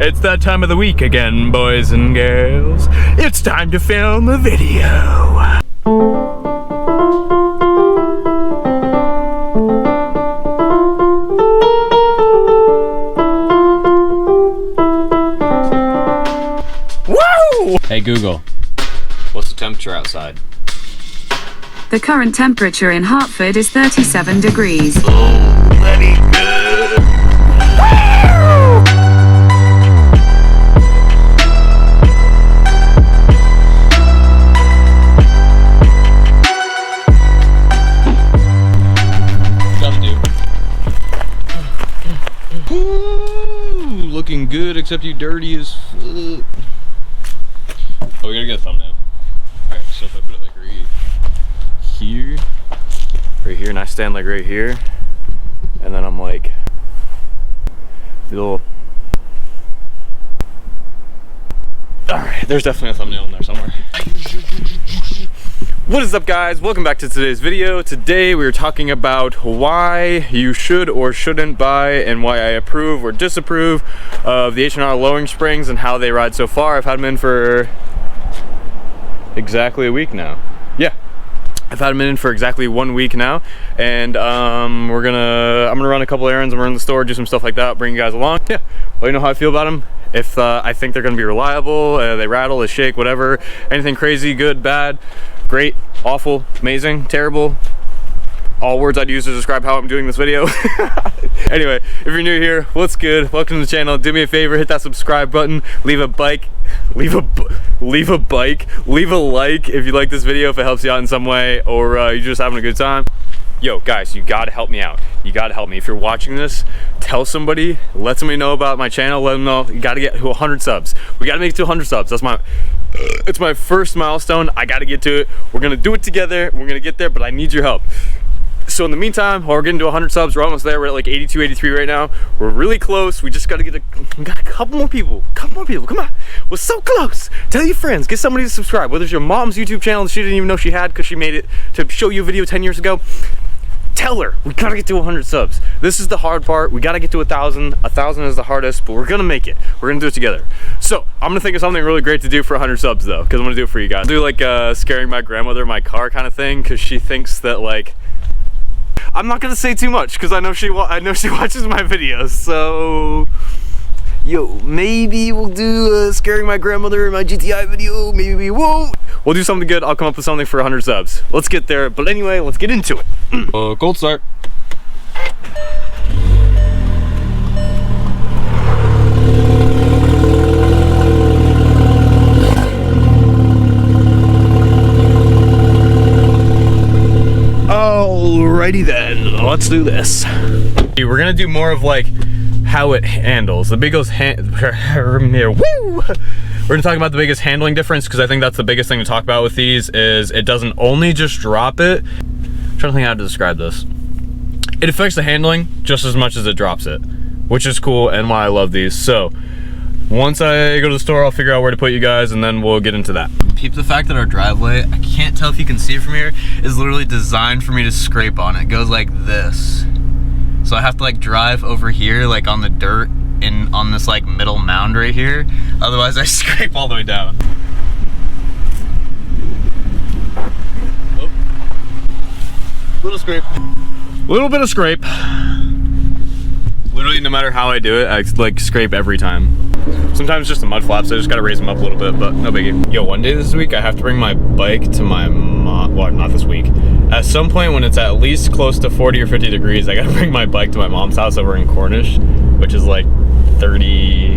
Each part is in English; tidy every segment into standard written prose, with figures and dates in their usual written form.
It's that time of the week again, boys and girls. It's time to film a video. Woo! Hey Google, what's the temperature outside? The current temperature in Hartford is 37 degrees. Oh, bloody good. Ooh, looking good, except you dirty as fuck. Oh, we gotta get a thumbnail. Alright, so if I put it like right here, and I stand like right here, and then I'm like, little. Alright, there's definitely a thumbnail in there somewhere. What is up, guys? Welcome back to today's video. Today we're talking about why you should or shouldn't buy and why I approve or disapprove of the H&R lowering springs and how they ride so far. I've had them in for exactly a week now. Yeah, I've had them in for exactly 1 week now, and I'm gonna run a couple errands. I'm gonna run the store, do some stuff like that, bring you guys along. Yeah, let you know how I feel about them. If I think they're gonna be reliable, they rattle, they shake, whatever, anything crazy, good, bad, great, awful, amazing, terrible, all words I'd use to describe how I'm doing this video. Anyway, if you're new here, what's good? Welcome to the channel. Do me a favor, hit that subscribe button, leave a like if you like this video, if it helps you out in some way, or you're just having a good time. Yo, guys, you gotta help me out. You gotta help me. If you're watching this, tell somebody, let somebody know about my channel, let them know. You gotta get to 100 subs. We gotta make it to 100 subs. That's it's my first milestone. I gotta get to it. We're gonna do it together. We're gonna get there, but I need your help. So in the meantime, while we're getting to 100 subs, we're almost there. We're at like 82, 83 right now. We're really close. We just gotta get we got a couple more people. Come on. We're so close. Tell your friends, get somebody to subscribe. Whether it's your mom's YouTube channel that she didn't even know she had because she made it to show you a video 10 years ago. Tell her, we gotta get to 100 subs. This is the hard part. We gotta get to 1,000. 1,000 is the hardest, but we're gonna make it. We're gonna do it together. So I'm gonna think of something really great to do for 100 subs though, because I'm gonna do it for you guys. Do like scaring my grandmother in my car kind of thing, because she thinks that like, I'm not gonna say too much because I know she watches my videos. So yo, maybe we'll do scaring my grandmother in my GTI video. Maybe we won't. We'll do something good. I'll come up with something for 100 subs. Let's get there. But anyway, let's get into it. Cold start. Alrighty then, let's do this. We're gonna do more of like how it handles. The biggest woo! We're gonna talk about the biggest handling difference, because I think that's the biggest thing to talk about with these, is it doesn't only just drop it. I'm trying to think how to describe this. It affects the handling just as much as it drops it, which is cool and why I love these. So once I go to the store, I'll figure out where to put you guys, and then we'll get into that. Peep the fact that our driveway, I can't tell if you can see it from here, is literally designed for me to scrape on. It goes like this. So I have to like drive over here, like on the dirt, on this like middle mound right here. Otherwise I scrape all the way down. Oh. Little scrape. Little bit of scrape. Literally no matter how I do it, I like scrape every time. Sometimes just the mud flaps, so I just gotta raise them up a little bit, but no biggie. Yo, one day this week I have to bring my bike to my mom. Well, not this week. At some point when it's at least close to 40 or 50 degrees, I gotta bring my bike to my mom's house over in Cornish, which is like 40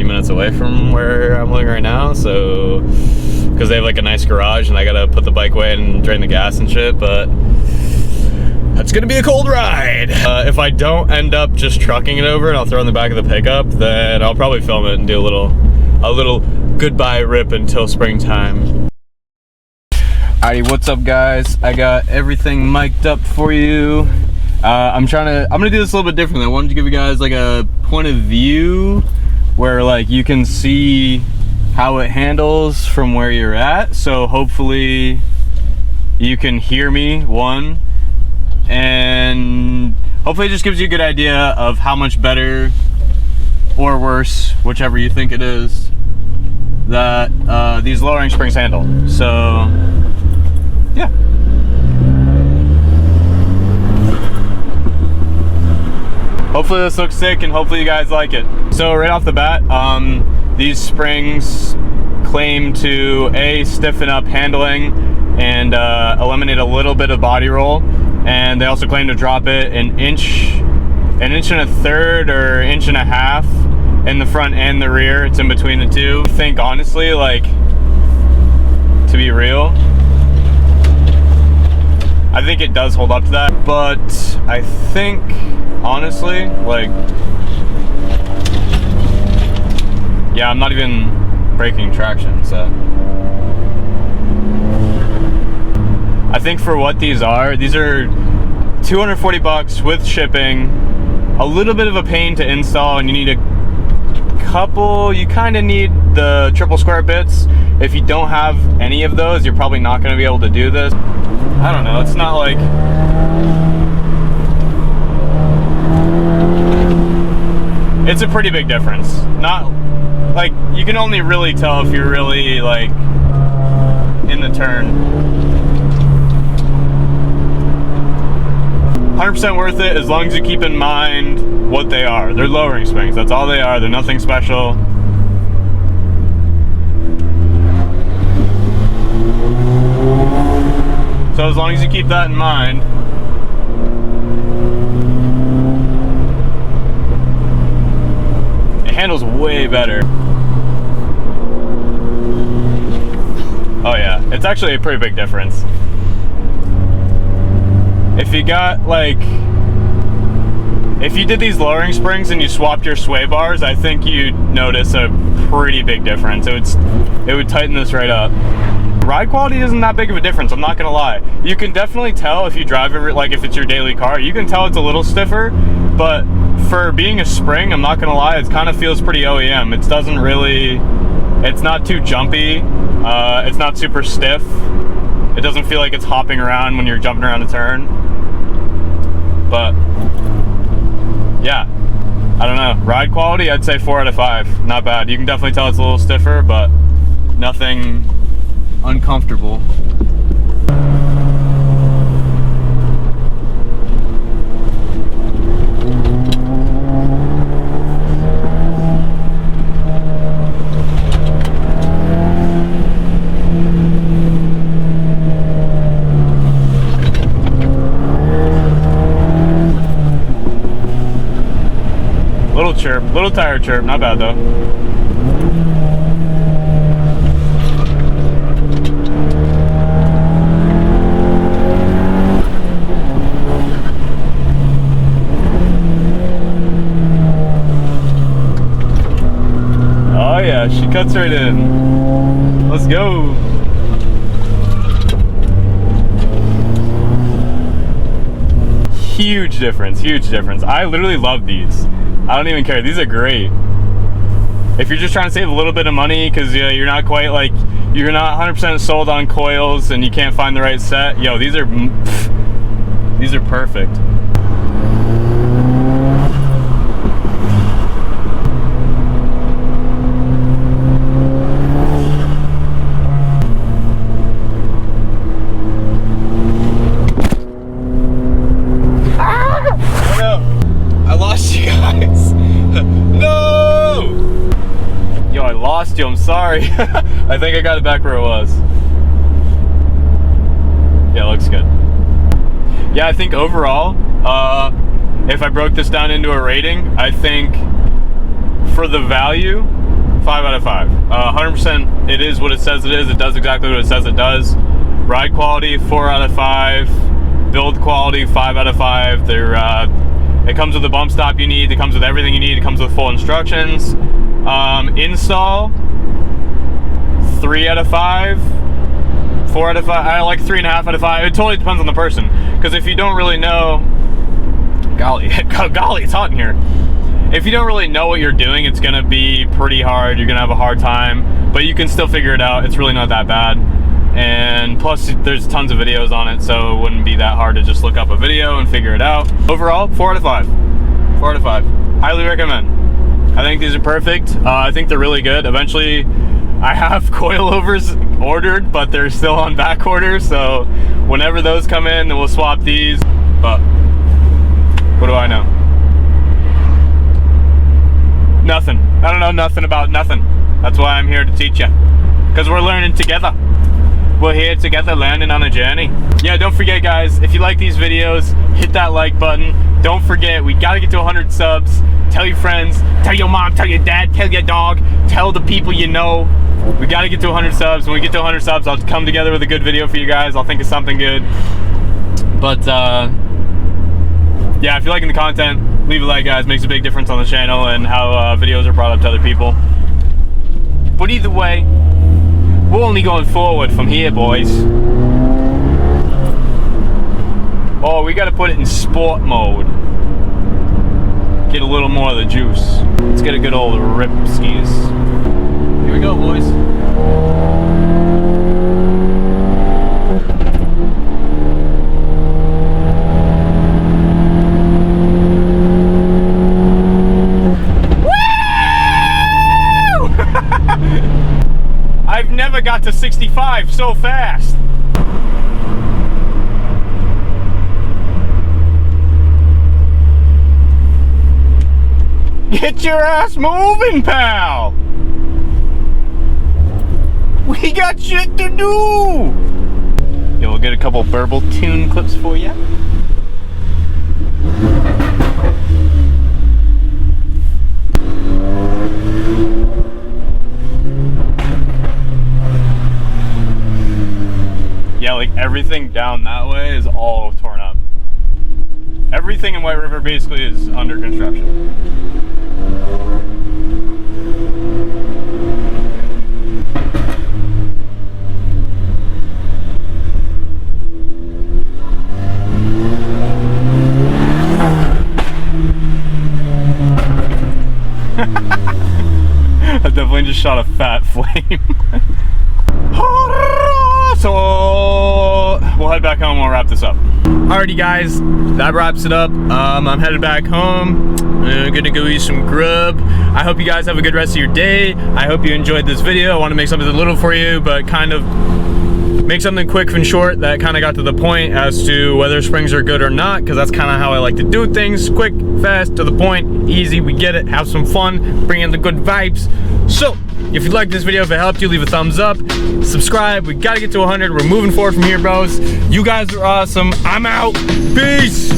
minutes away from where I'm living right now. So, because they have like a nice garage and I gotta put the bike away and drain the gas and shit, but that's gonna be a cold ride. If I don't end up just trucking it over and I'll throw it in the back of the pickup, then I'll probably film it and do a little goodbye rip until springtime. Alrighty, what's up guys? I got everything mic'd up for you. I'm gonna do this a little bit differently. I wanted to give you guys like a point of view where like you can see how it handles from where you're at. So hopefully you can hear me, one, and hopefully it just gives you a good idea of how much better or worse, whichever you think it is, that these lowering springs handle. So yeah. Hopefully this looks sick and hopefully you guys like it. So right off the bat, these springs claim to stiffen up handling and eliminate a little bit of body roll, and they also claim to drop it an inch and a third or inch and a half in the front and the rear. It's in between the two. I think honestly, like, to be real, I think it does hold up to that, but I think honestly, like, yeah, I'm not even breaking traction, so I think for what these are 240 bucks with shipping, a little bit of a pain to install, and you need you kind of need the triple square bits. If you don't have any of those, you're probably not going to be able to do this. I don't know, it's not like, it's a pretty big difference. Not like, you can only really tell if you're really like in the turn. 100% worth it as long as you keep in mind what they are. They're lowering springs, that's all they are. They're nothing special. So as long as you keep that in mind, it handles way better. Oh yeah, it's actually a pretty big difference. If you got like, if you did these lowering springs and you swapped your sway bars, I think you'd notice a pretty big difference. It would tighten this right up. Ride quality isn't that big of a difference, I'm not gonna lie. You can definitely tell if you drive it, like if it's your daily car, you can tell it's a little stiffer, but for being a spring, I'm not gonna lie, it kind of feels pretty OEM. It doesn't really, it's not too jumpy, it's not super stiff. It doesn't feel like it's hopping around when you're jumping around a turn. But yeah, I don't know. Ride quality, I'd say 4 out of 5. Not bad. You can definitely tell it's a little stiffer, but nothing uncomfortable. Little chirp, little tire chirp, not bad though. Oh yeah, she cuts right in. Let's go. Huge difference, huge difference. I literally love these. I don't even care. These are great. If you're just trying to save a little bit of money because you're not quite like, you're not 100% sold on coils and you can't find the right set, yo, these are perfect. I'm sorry. I think I got it back where it was. Yeah, it looks good. Yeah, I think overall, if I broke this down into a rating, I think for the value, 5 out of 5. 100% it is what it says it is. It does exactly what it says it does. Ride quality, 4 out of 5. Build quality, 5 out of 5. It comes with the bump stop you need. It comes with everything you need. It comes with full instructions. Install, 3 out of 5, 4 out of 5. I like 3.5 out of 5. It totally depends on the person. Because if you don't really know, golly, it's hot in here. If you don't really know what you're doing, it's gonna be pretty hard. You're gonna have a hard time, but you can still figure it out. It's really not that bad. And plus, there's tons of videos on it, so it wouldn't be that hard to just look up a video and figure it out. Overall, 4 out of 5. 4 out of 5. Highly recommend. I think these are perfect. I think they're really good. Eventually, I have coilovers ordered, but they're still on back order. So whenever those come in, then we'll swap these. But what do I know? Nothing. I don't know nothing about nothing. That's why I'm here to teach you. Because we're learning together. We're here together learning on a journey. Yeah, don't forget guys, if you like these videos, hit that like button. Don't forget, we gotta get to 100 subs. Tell your friends, tell your mom, tell your dad, tell your dog, tell the people you know. We gotta get to 100 subs. When we get to 100 subs, I'll come together with a good video for you guys. I'll think of something good. But yeah, if you're liking the content, leave a like guys. Makes a big difference on the channel and how videos are brought up to other people. But either way, we're only going forward from here, boys. Oh, we gotta put it in sport mode. Get a little more of the juice. Let's get a good old rip skis. Here we go, boys. I've never got to 65 so fast. Get your ass moving, pal. We got shit to do. Yeah, we'll get a couple burble tune clips for you. Yeah, like everything down that way is all torn up. Everything in White River basically is under construction. I definitely just shot a fat flame. So we'll head back home and we'll wrap this up. Alrighty guys, that wraps it up. I'm headed back home. I'm gonna go eat some grub. I hope you guys have a good rest of your day. I hope you enjoyed this video. I want to make something little for you, but kind of make something quick and short that kind of got to the point as to whether springs are good or not, because that's kind of how I like to do things. Quick, fast, to the point, easy, we get it, have some fun, bring in the good vibes. So, if you liked this video, if it helped you, leave a thumbs up, subscribe. We gotta get to 100. We're moving forward from here, bros. You guys are awesome. I'm out. Peace.